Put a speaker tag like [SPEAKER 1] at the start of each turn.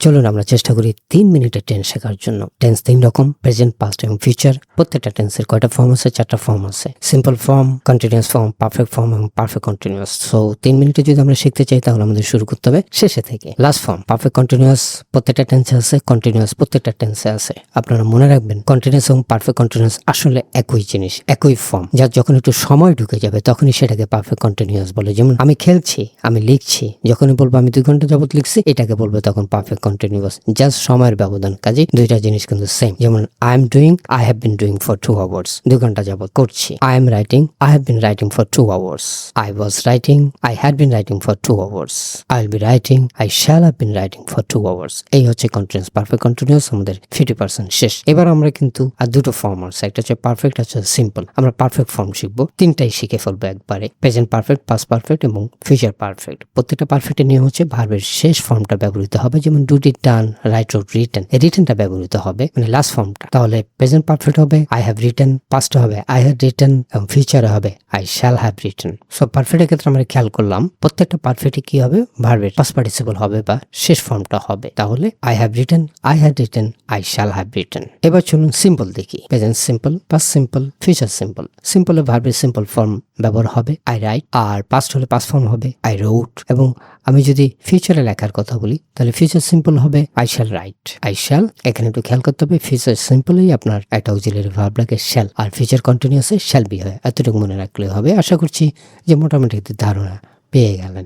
[SPEAKER 1] চলুন আমরা চেষ্টা করি 3 মিনিটে টেন্স শেখার জন্য। টেন্স 3 রকম, প্রেজেন্ট, পাস্ট এবং ফিউচার। প্রত্যেকটা টেন্সের কয়টা ফর্ম আছে? 4টা ফর্ম আছে। Simple form, continuous form, perfect form এবং পারফেক্ট কন্টিনিউয়াস। সো 3 মিনিটে যদি আমরা শিখতে চাই তাহলে আমাদের শুরু করতে হবে শেষে থেকে। লাস্ট ফর্ম পারফেক্ট কন্টিনিউয়াস প্রত্যেকটা টেন্সে আছে, কন্টিনিউয়াস প্রত্যেকটা টেন্সে আছে। আপনারা মনে রাখবেন কন্টিনিউয়াস এবং পারফেক্ট কন্টিনিউয়াস আসলে একই জিনিস, একই ফর্ম। যার যখন একটু সময় ঢুকে যাবে তখনই সেটাকে পারফেক্ট কন্টিনিউয়াস বলে। যেমন আমি খেলছি, আমি লিখছি, যখনই বলবো আমি 2 ঘন্টা যাবত লিখছি, এটাকে বলবো তখন পারফেক্ট কন্টিনিউয়াস। জাস্ট সময়ের ব্যবধান, কাজে দুইটা জিনিস কিন্তু সেম। যেমন I am doing, I have been doing for 2 hours, 2 ঘন্টা যাবত করছি। I am writing, I have been writing for 2 hours. I was writing, I had been writing for 2 hours. I will be writing, I shall have been writing for 2 hours. এই হচ্ছে continuous. Perfect continuous আমাদের 50% শেষ। এবার আমরা কিন্তু আর দুটো form আছে, একটা হচ্ছে পারফেক্ট, একটা হচ্ছে সিম্পল। আমরা পারফেক্ট ফর্ম শিখবো, তিনটাই শিখে ফেলবো একবারে। প্রেজেন্ট পারফেক্ট, পাস্ট পারফেক্ট এবং ফিউচার পারফেক্ট। প্রত্যেকটা পারফেক্টের নিয়ম হচ্ছে ভার্বের শেষ ফর্মটা ব্যবহৃত হবে। যেমন do, did, done, write, wrote, written. এই রিটেনটা ব্যবহৃত হবে, মানে লাস্ট ফর্মটা। তাহলে প্রেজেন্ট পারফেক্ট হবে আই হ্যাভ রিটেন, পাস্ট হবে আই হ্যাড রিটেন এবং ফিউচারে হবে I shall have written. So পারফেক্টের ক্ষেত্রে আমরা খেয়াল করলাম প্রত্যেকটা পারফেক্টে কি হবে? ভার্বের পাস্ট পার্টিসিপল হবে বা শেষ ফর্মটা হবে। তাহলে I have written, I had written, I shall have written. এবার চলুন সিম্পল দেখি। Present simple, past simple, future simple. সিম্পলে ভার্বের সিম্পল ফর্ম ব্যবহার হবে আই রাইট, আর পাস্ট হলে পাস্ট ফর্ম হবে আই রোট। এবং আমি যদি ফিউচারে লেখার কথা বলি তাহলে ফিউচার সিম্পল হবে I shall write, I shall. এখানে একটু খেয়াল করতে হবে ফিউচার সিম্পলেই আপনার একটা অক্সিলারি ভার্ব লাগে shall, R future কন্টিনিউয়াসে shall be হয়। এতটুকু মনে রাখলে হবে। আশা করছি যে মোটামুটি ধারণা পেয়ে গেলেন।